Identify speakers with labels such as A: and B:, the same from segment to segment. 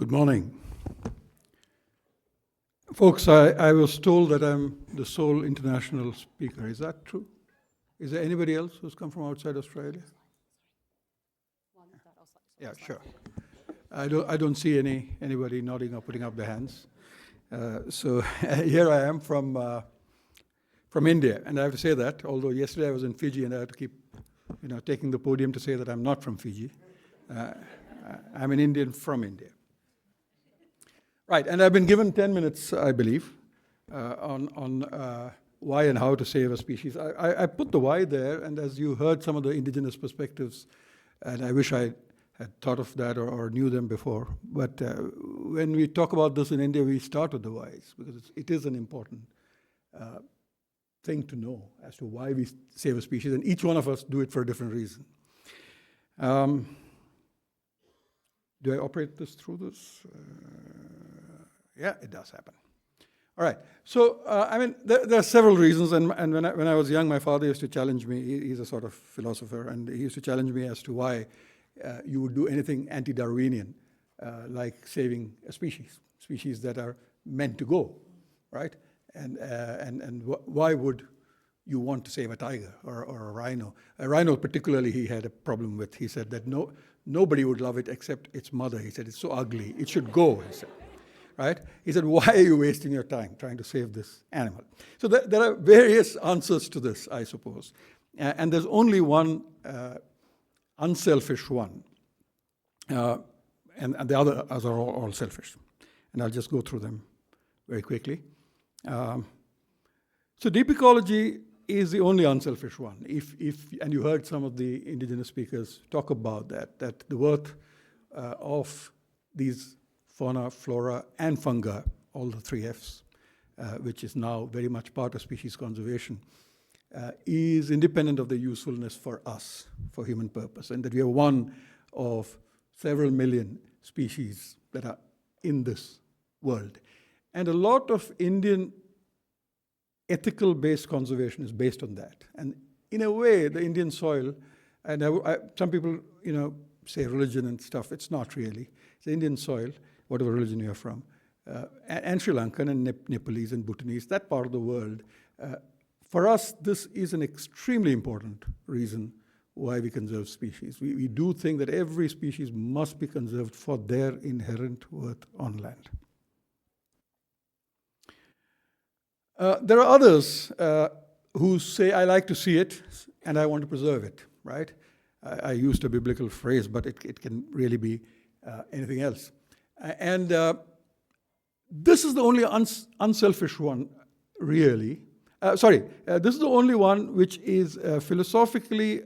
A: Good morning. Folks, I was told that I'm the sole international speaker. Is that true? Is there anybody else who's come from outside Australia? Yeah, sure. I don't see anybody nodding or putting up their hands. So here I am from India, and I have to say that, although yesterday I was in Fiji and I had to keep taking the podium to say that I'm not from Fiji. I'm an Indian from India. Right, and I've been given 10 minutes, I believe, on why and how to save a species. I put the why there, and as you heard some of the indigenous perspectives, and I wish I had thought of that or knew them before, but when we talk about this in India, we start with the whys, because it is an important thing to know as to why we save a species, and each one of us do it for a different reason. Do I operate this through this? Yeah, it does happen. All right. So, there are several reasons, and when I was young, my father used to challenge me. He's a sort of philosopher, and he used to challenge me as to why you would do anything anti-Darwinian, like saving a species that are meant to go, right? And why would you want to save a tiger or a rhino? A rhino particularly he had a problem with. He said that nobody would love it except its mother. He said, it's so ugly, it should go, he said. Right? He said, why are you wasting your time trying to save this animal? So there are various answers to this, I suppose. And there's only one unselfish one. And the others are all selfish. And I'll just go through them very quickly. So deep ecology is the only unselfish one. And you heard some of the indigenous speakers talk about that the worth of these fauna, flora, and fungi, all the three Fs, which is now very much part of species conservation, is independent of the usefulness for us, for human purpose, and that we are one of several million species that are in this world. And a lot of Indian ethical-based conservation is based on that. And in a way, the Indian soil, and some people say religion and stuff, it's not really. It's the Indian soil, whatever religion you're from, and Sri Lankan and Nepalese and Bhutanese, that part of the world. For us, this is an extremely important reason why we conserve species. We do think that every species must be conserved for their inherent worth on land. There are others who say, I like to see it and I want to preserve it, right? I used a biblical phrase, but it can really be anything else. And this is the only unselfish one, really. This is the only one which is philosophically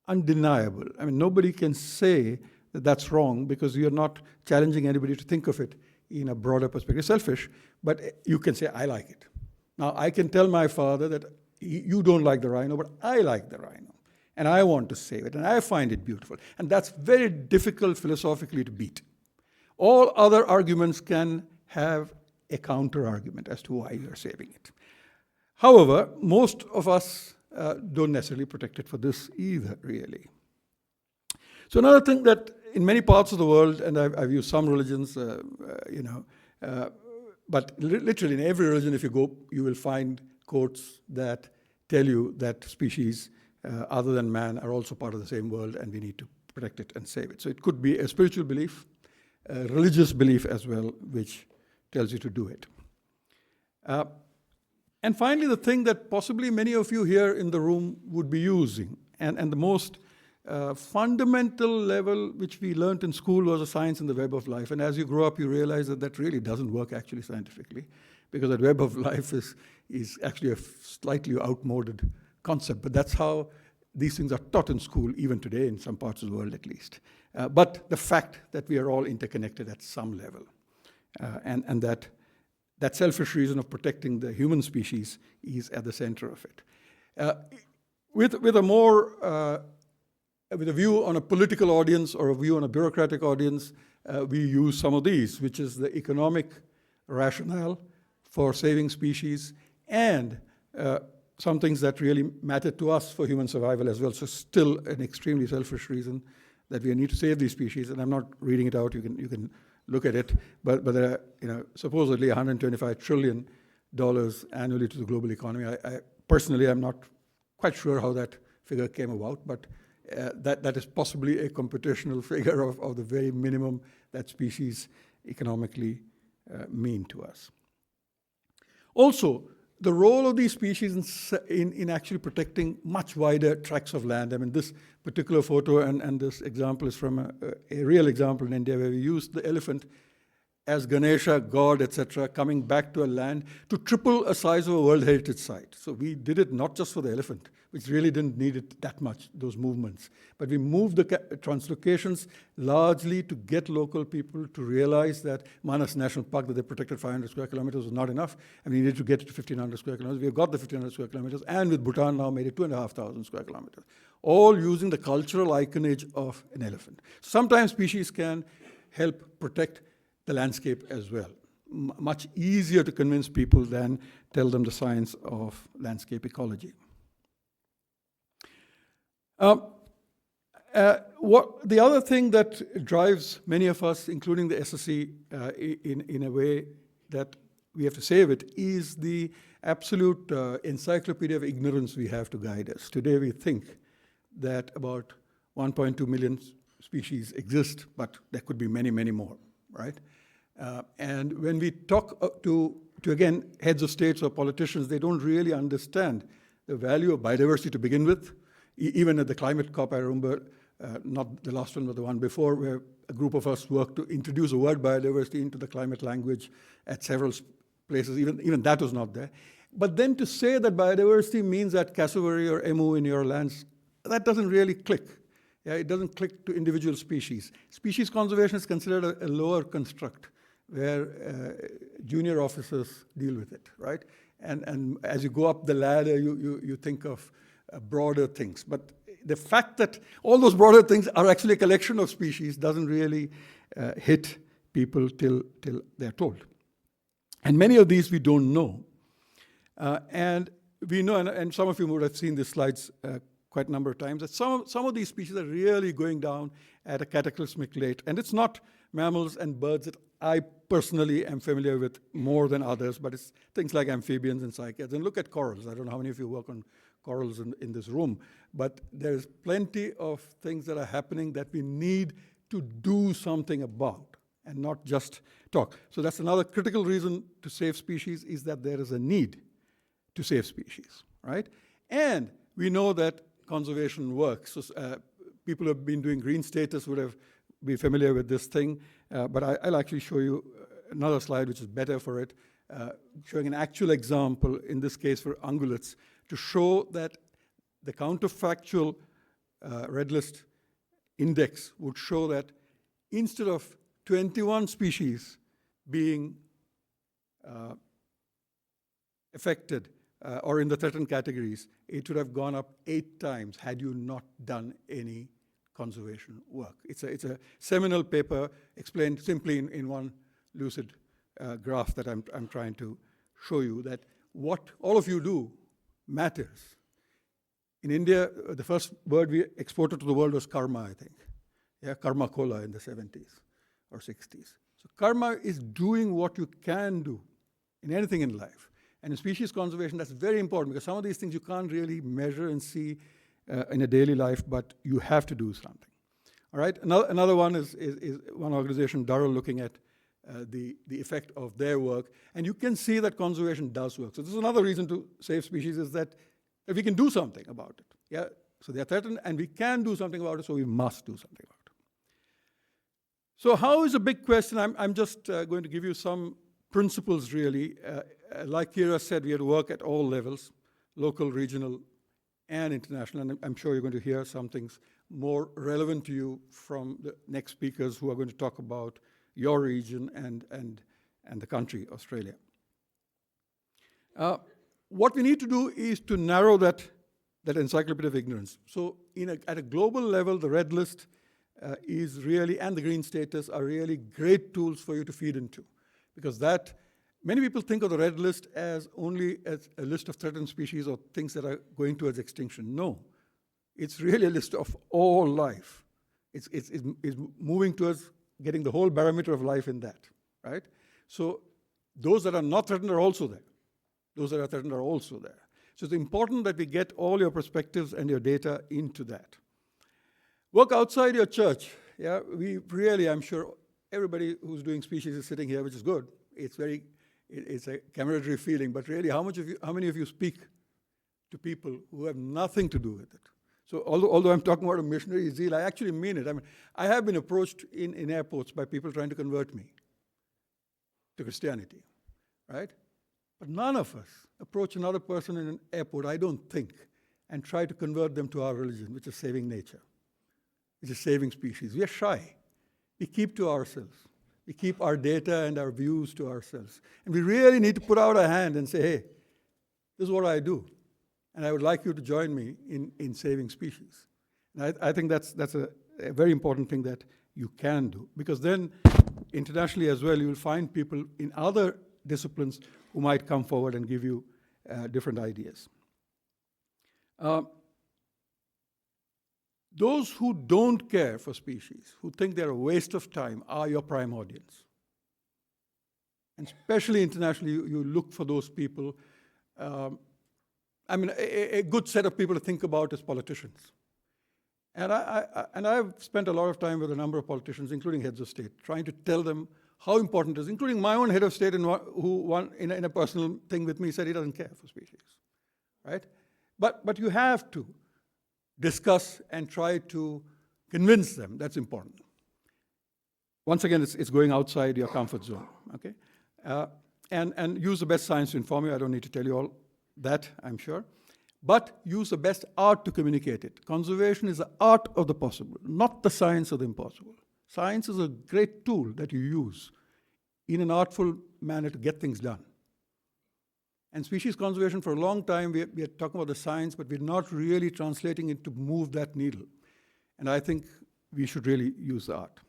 A: undeniable. I mean, nobody can say that that's wrong because you're not challenging anybody to think of it in a broader perspective. Selfish, but you can say, I like it. Now, I can tell my father that you don't like the rhino, but I like the rhino. And I want to save it, and I find it beautiful. And that's very difficult philosophically to beat. All other arguments can have a counter-argument as to why you're saving it. However, most of us don't necessarily protect it for this either, really. So another thing that in many parts of the world, and I've used some religions, but literally in every religion, if you go, you will find quotes that tell you that species other than man are also part of the same world and we need to protect it and save it. So it could be a spiritual belief, a religious belief as well, which tells you to do it. And finally, the thing that possibly many of you here in the room would be using, and the most fundamental level which we learned in school was a science in the web of life. And as you grow up, you realize that really doesn't work actually scientifically, because that web of life is actually a slightly outmoded concept. But that's how these things are taught in school, even today, in some parts of the world at least. But the fact that we are all interconnected at some level, and that selfish reason of protecting the human species is at the center of it. With a view on a political audience or a view on a bureaucratic audience, we use some of these, which is the economic rationale for saving species and some things that really matter to us for human survival as well. So still an extremely selfish reason, that we need to save these species, and I'm not reading it out, you can look at it, but there are, supposedly $125 trillion annually to the global economy. I personally, I'm not quite sure how that figure came about, but that is possibly a computational figure of the very minimum that species economically mean to us. Also, the role of these species in actually protecting much wider tracts of land. I mean, this particular photo and this example is from a real example in India where we used the elephant as Ganesha, God, etc., coming back to a land to triple a size of a World Heritage Site. So we did it not just for the elephant, which really didn't need it that much, those movements. But we moved the translocations largely to get local people to realize that Manas National Park, that they protected 500 square kilometers, was not enough, and we needed to get it to 1,500 square kilometers. We've got the 1,500 square kilometers, and with Bhutan now made it 2,500 square kilometers, all using the cultural iconage of an elephant. Sometimes species can help protect the landscape as well. Much easier to convince people than tell them the science of landscape ecology. The other thing that drives many of us, including the SSC, in a way that we have to save it, is the absolute encyclopedia of ignorance we have to guide us. Today we think that about 1.2 million species exist, but there could be many, many more, right? And when we talk to again, heads of states or politicians, they don't really understand the value of biodiversity to begin with. Even at the climate COP, I remember, not the last one, but the one before, where a group of us worked to introduce the word biodiversity into the climate language at several places. Even that was not there. But then to say that biodiversity means that cassowary or emu in your lands, that doesn't really click. Yeah, it doesn't click to individual species. Species conservation is considered a lower construct where junior officers deal with it, right? And as you go up the ladder, you think of broader things. But the fact that all those broader things are actually a collection of species doesn't really hit people till they're told. And many of these we don't know. And we know, and some of you would have seen these slides quite a number of times, that some of these species are really going down at a cataclysmic rate. And it's not mammals and birds that I personally am familiar with more than others, but it's things like amphibians and cycads. And look at corals. I don't know how many of you work on corals in this room, but there's plenty of things that are happening that we need to do something about and not just talk. So that's another critical reason to save species, is that there is a need to save species, right? And we know that conservation works. So, people who have been doing green status would be familiar with this thing, but I'll actually show you another slide which is better for it, showing an actual example, in this case for ungulates, to show that the counterfactual red list index would show that instead of 21 species being affected or in the threatened categories, it would have gone up 8 times had you not done any conservation work. It's a seminal paper explained simply in one lucid graph that I'm trying to show you, that what all of you do matters. In India, the first word we exported to the world was karma, I think. Yeah, karma cola in the 70s or 60s. So karma is doing what you can do in anything in life. And in species conservation, that's very important, because some of these things you can't really measure and see in a daily life, but you have to do something. All right, another one is one organization, Durrell, looking at the effect of their work. And you can see that conservation does work. So this is another reason to save species, is that we can do something about it. Yeah, so they're threatened and we can do something about it, so we must do something about it. So how is a big question? I'm just going to give you some principles, really. Like Kira said, we have to work at all levels, local, regional, and international. And I'm sure you're going to hear some things more relevant to you from the next speakers who are going to talk about your region and the country, Australia. What we need to do is to narrow that encyclopedia of ignorance. So at a global level, the red list is really, and the green status are really great tools for you to feed into. Because many people think of the red list as only as a list of threatened species or things that are going towards extinction. No, it's really a list of all life. It's moving towards getting the whole barometer of life in that, right? So those that are not threatened are also there. Those that are threatened are also there. So it's important that we get all your perspectives and your data into that. Work outside your church. Yeah, we really, I'm sure everybody who's doing species is sitting here, which is good. It's a camaraderie feeling, but really, how many of you speak to people who have nothing to do with it? So although I'm talking about a missionary zeal, I actually mean it. I mean, I have been approached in airports by people trying to convert me to Christianity, right? But none of us approach another person in an airport, I don't think, and try to convert them to our religion, which is saving nature, which is saving species. We are shy. We keep to ourselves. We keep our data and our views to ourselves. And we really need to put out a hand and say, hey, this is what I do. And I would like you to join me in saving species. And I think that's a very important thing that you can do. Because then, internationally as well, you will find people in other disciplines who might come forward and give you different ideas. Those who don't care for species, who think they're a waste of time, are your prime audience. And especially internationally, you look for those people. I mean, a good set of people to think about is politicians. And I've spent a lot of time with a number of politicians, including heads of state, trying to tell them how important it is, including my own head of state who in a personal thing with me said he doesn't care for species, right? But you have to discuss and try to convince them. That's important. Once again, it's going outside your comfort zone, okay? And use the best science to inform you. I don't need to tell you all that, I'm sure. But use the best art to communicate it. Conservation is the art of the possible, not the science of the impossible. Science is a great tool that you use in an artful manner to get things done. And species conservation, for a long time, we are talking about the science, but we're not really translating it to move that needle. And I think we should really use the art.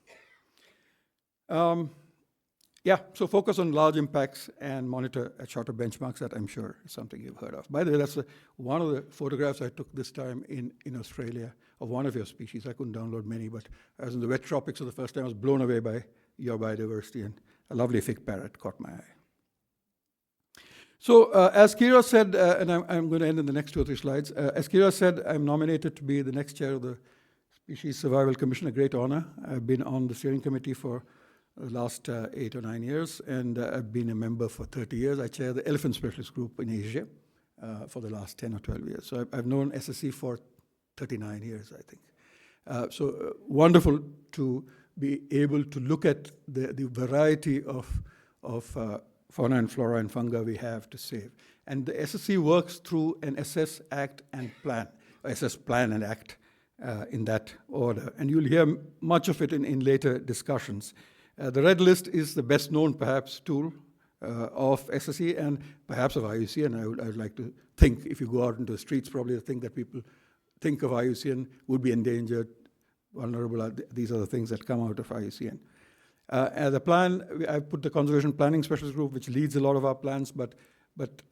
A: So focus on large impacts and monitor at shorter benchmarks. That I'm sure is something you've heard of. By the way, that's one of the photographs I took this time in Australia of one of your species. I couldn't download many, but I was in the wet tropics for the first time. I was blown away by your biodiversity, and a lovely fig parrot caught my eye. So as Kira said, and I'm going to end in the next 2 or 3 slides, as Kira said, I'm nominated to be the next chair of the Species Survival Commission, a great honor. I've been on the steering committee for the last 8 or 9 years, and I've been a member for 30 years. I chair the elephant specialist group in Asia for the last 10 or 12 years. So I've known SSC for 39 years, I think. So wonderful to be able to look at the variety of fauna and flora and fungi we have to save. And the SSC works through an assess, act, and plan, assess, plan, and act in that order. And you'll hear much of it in later discussions. The red list is the best known, perhaps, tool of SSC and perhaps of IUCN. I would like to think, if you go out into the streets, probably the thing that people think of IUCN would be endangered, vulnerable. These are the things that come out of IUCN. As a plan, I've put the Conservation Planning Specialist Group, which leads a lot of our plans, but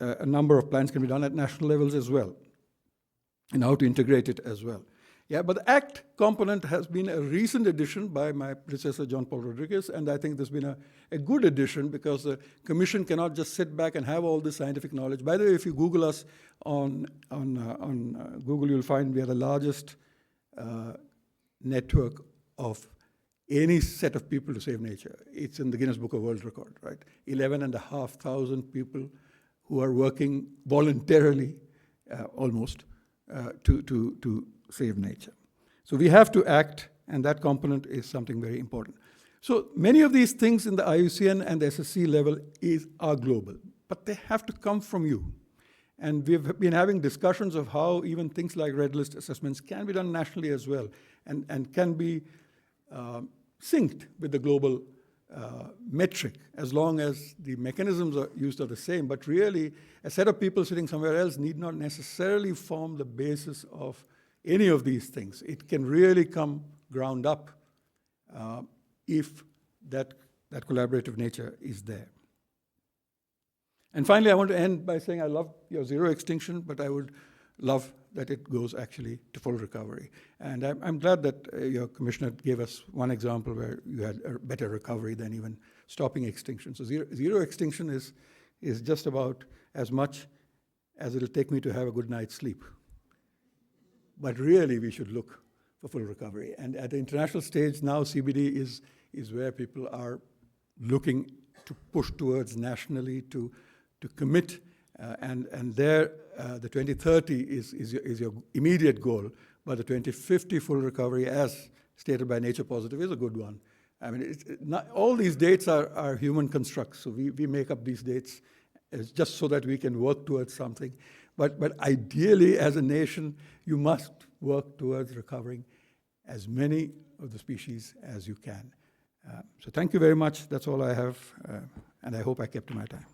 A: a number of plans can be done at national levels as well, and how to integrate it as well. Yeah, but the ACT component has been a recent addition by my predecessor, John Paul Rodriguez, and I think there's been a good addition because the Commission cannot just sit back and have all this scientific knowledge. By the way, if you Google us on Google, you'll find we are the largest network of any set of people to save nature. It's in the Guinness Book of World Record, right? 11,500 people who are working voluntarily, almost, to save nature. So we have to act, and that component is something very important. So many of these things in the IUCN and the SSC level are global, but they have to come from you. And we've been having discussions of how even things like red list assessments can be done nationally as well, and can be synced with the global metric, as long as the mechanisms are used are the same. But really, a set of people sitting somewhere else need not necessarily form the basis of any of these things. It can really come ground up if that collaborative nature is there. And finally, I want to end by saying I love your zero extinction, but I would love that it goes actually to full recovery. And I'm glad that your commissioner gave us one example where you had a better recovery than even stopping extinction. So zero extinction is just about as much as it'll take me to have a good night's sleep. But really, we should look for full recovery. And at the international stage now, CBD is where people are looking to push towards nationally to commit. And there, the 2030 is your immediate goal, but the 2050 full recovery, as stated by Nature Positive, is a good one. I mean, all these dates are human constructs, so we make up these dates just so that we can work towards something. But ideally, as a nation, you must work towards recovering as many of the species as you can. So thank you very much. That's all I have, and I hope I kept to my time.